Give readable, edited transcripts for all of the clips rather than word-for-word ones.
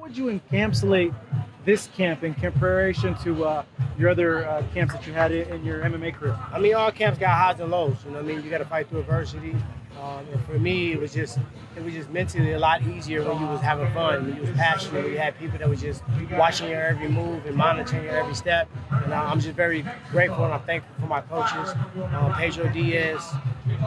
would you encapsulate this camp in comparison to your other camps that you had in your MMA career? I mean, all camps got highs and lows. You know what I mean? You got to fight through adversity. And for me, it was just mentally a lot easier when you was having fun, when you was passionate, when you had people that was just watching your every move and monitoring your every step. And I'm just very grateful and I'm thankful for my coaches, Pedro Diaz,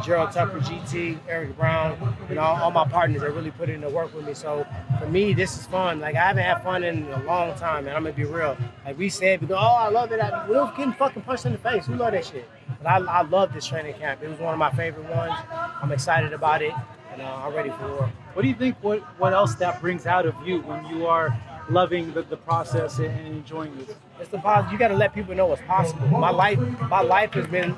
Gerald Tucker, GT, Eric Brown, and all my partners that really put in the work with me. So for me, this is fun. Like, I haven't had fun in a long time, and I'm gonna be real. Like we said, we go, oh, I love it. We're getting fucking punched in the face. We love that shit. But I love this training camp. It was one of my favorite ones. I'm excited about it, and I'm ready for war. What do you think? What else that brings out of you when you are loving the process and enjoying this? It's the positive. You got to let people know what's possible. My life has been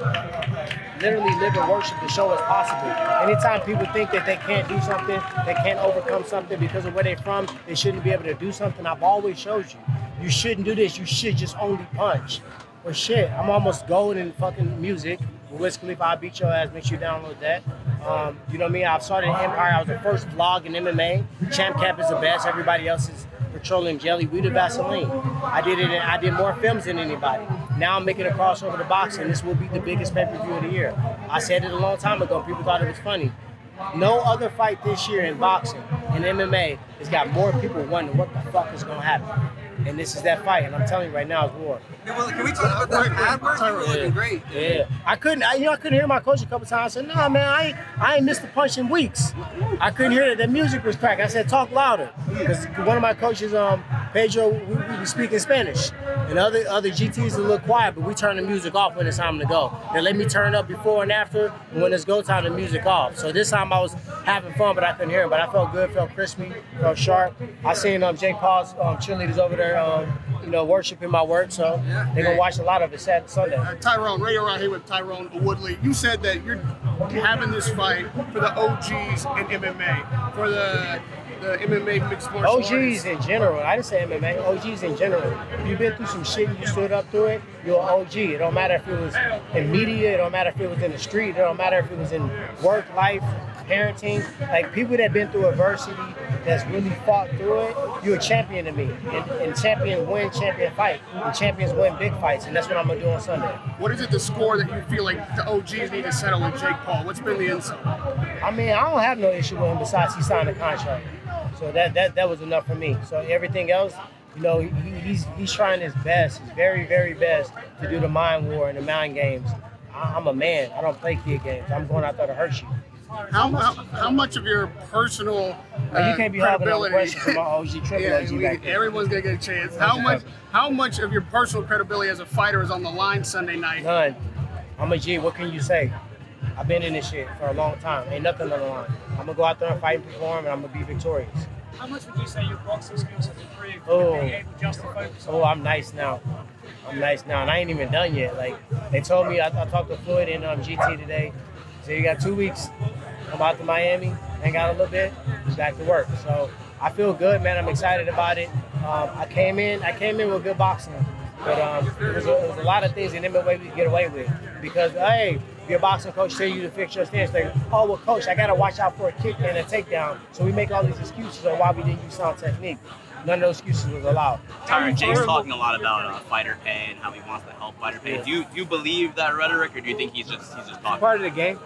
literally live and worship to show what's possible. Anytime people think that they can't do something, they can't overcome something because of where they're from, they shouldn't be able to do something. I've always showed you. You shouldn't do this. You should just only punch. Well, shit, I'm almost gold in fucking music. With Wiz Khalifa, I beat your ass. Make sure you download that. You know what I mean? I've started an empire. I was the first vlog in MMA. Champ Cap is the best. Everybody else is petroleum jelly. We the Vaseline. I did more films than anybody. Now I'm making a crossover to boxing. This will be the biggest pay-per-view of the year. I said it a long time ago. People thought it was funny. No other fight this year in boxing, in MMA, has got more people wondering what the fuck is going to happen. And this is that fight, and I'm telling you right now, it's war. Yeah, well, can we talk about that pad work? You were looking great. Yeah, I couldn't hear my coach a couple times. I said, "Nah, man, I ain't missed a punch in weeks." I couldn't hear it. The music was cracked. I said, "Talk louder," because one of my coaches, Pedro, we speak in Spanish, and other GTs a little quiet, but we turn the music off when it's time to go. They let me turn up before and after, and when it's go time, the music off. So this time I was having fun, but I couldn't hear it. But I felt good, felt crispy, felt sharp. I seen Jake Paul's cheerleaders over there, worshiping my work. So they're gonna watch a lot of it Sunday. Tyron, right around here with Tyron Woodley. You said that you're having this fight for the OGs in MMA, for the MMA mixed martial arts. OGs in general. I didn't say MMA. OGs in general. If you've been through some shit and you stood up through it, you're an OG. It don't matter if it was in media. It don't matter if it was in the street. It don't matter if it was in work, life, parenting. Like, people that been through adversity, that's really fought through it, you're a champion to me. And champions win, champion fight. And champions win big fights. And that's what I'm going to do on Sunday. What is it, the score that you feel like the OGs need to settle with Jake Paul? What's been the insult? I mean, I don't have no issue with him besides he signed a contract. So that was enough for me. So everything else, he's trying his best, his very, very best to do the mind war and the mind games. I'm a man. I don't play kid games. I'm going out there to hurt you. How much of your personal you can't be having no questions from my OG triple OG back there. Everyone's gonna get a chance. How much of your personal credibility as a fighter is on the line Sunday night? None. I'm a G. What can you say? I've been in this shit for a long time. Ain't nothing on the line. I'm gonna go out there and fight and perform, and I'm gonna be victorious. How much would you say your boxing skills have improved from being able just to focus on? I'm nice now. And I ain't even done yet. Like, they told me, I talked to Floyd and GT today. So you got 2 weeks. Come out to Miami, hang out a little bit, back to work. So I feel good, man. I'm excited about it. I came in with good boxing, but it was a lot of things in MMA we could get away with, because hey, your boxing coach tell you to fix your stance. Like, oh well, coach, I gotta watch out for a kick and a takedown. So we make all these excuses on why we didn't use sound technique. None of those excuses was allowed. Tyron, Jay's talking a lot about fighter pay and how he wants to help fighter pay. Yeah. Do you believe that rhetoric, or do you think he's just talking? It's part of the game.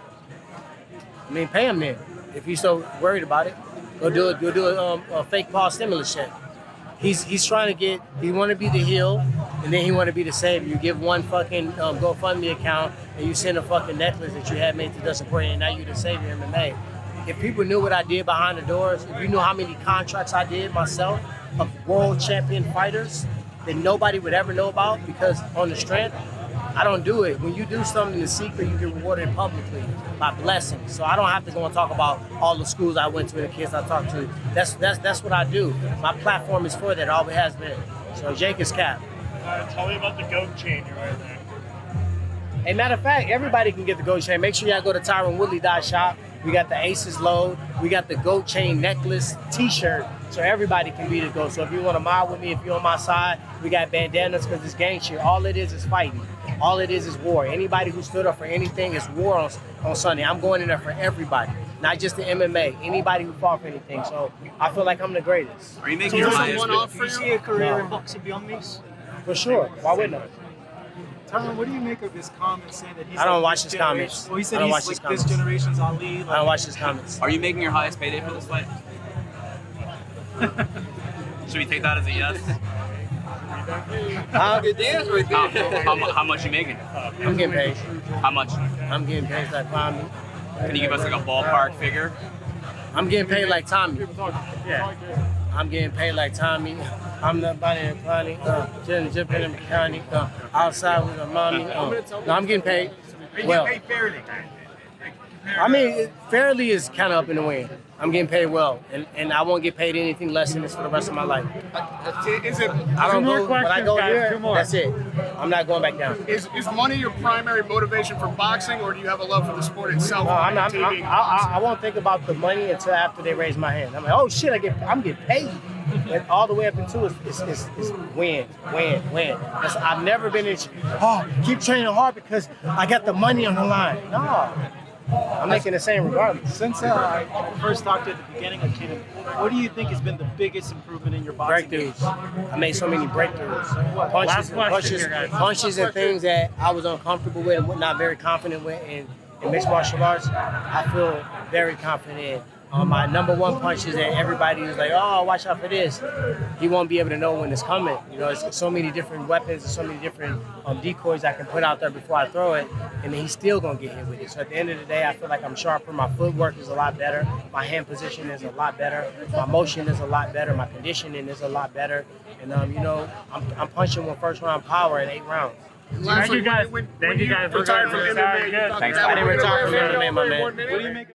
I mean, pay him then. If he's so worried about it, go do a fake Paul stimulus check. He's trying to get. He want to be the heel, and then he want to be the savior. You give one fucking GoFundMe account, and you send a fucking necklace that you had made to Dustin Poirier, and now you're the savior in MMA. If people knew what I did behind the doors, if you knew how many contracts I did myself of world champion fighters that nobody would ever know about, because on the strength, I don't do it. When you do something in secret, you get rewarded publicly by blessings. So I don't have to go and talk about all the schools I went to and the kids I talked to. That's what I do. My platform is for that. Always has been. So Jake is cap. Tell me about the goat chain you're right there. Hey, matter of fact, everybody can get the goat chain. Make sure y'all go to TyronWoodley.shop. We got the Aces load. We got the goat chain necklace T-shirt, so everybody can be the goat. So if you want to mob with me, if you're on my side, we got bandanas, because it's gang shit. All it is fighting. All it is war. Anybody who stood up for anything is war on Sunday. I'm going in there for everybody. not just the MMA. Anybody who fought for anything. So I feel like I'm the greatest. Are you making So your there's a highest? one-off Do for you see you? a career No. in boxing beyond this? For sure. Why wouldn't I? Tyron, what do you make of his comments saying that he's I don't like watch this his generation- comments. Well, he I said don't he's watch like his this comments. generation's Ali. I don't watch his comments. Are you making your highest payday for this fight? Should we take that as a yes? Good dance right there. How much you making? I'm getting paid. How much? I'm getting paid like Tommy. Can you give us like a ballpark figure? I'm getting paid like Tommy. Yeah. I'm getting paid like Tommy. I'm the bunny and bunny. Jumping in the county. Outside with a mommy. No, I'm getting paid. Well, fairly. I mean, fairly is kind of up in the wind. I'm getting paid well, and I won't get paid anything less than this for the rest of my life. Is it I don't more go, when I questions, go guys, here, two more. that's it. I'm not going back down. is money your primary motivation for boxing, or do you have a love for the sport itself? No, I'm not, TV? I won't think about the money until after they raise my hand. I'm like, oh shit, I'm getting paid. And all the way up into it's win. I've never been in, keep training hard because I got the money on the line. No, I'm making the same regardless. Since I first talked to you at the beginning of camp, what do you think has been the biggest improvement in your boxing game? Breakthroughs. I made so many breakthroughs. Last question here, guys. Punches and things that I was uncomfortable with and not very confident with in mixed martial arts. I feel very confident in. My number one punch is that everybody is like, oh, watch out for this. He won't be able to know when it's coming. You know, it's so many different weapons and so many different decoys I can put out there before I throw it, and then he's still gonna get hit with it. So at the end of the day, I feel like I'm sharper. My footwork is a lot better. My hand position is a lot better. My motion is a lot better. My conditioning is a lot better. And you know, I'm punching with first round power in 8 rounds. Lastly, you guys. when Thank you guys for retired from going. MMA, you Good. thought Thanks. that I didn't would retire have from been MMA, my man. What do you make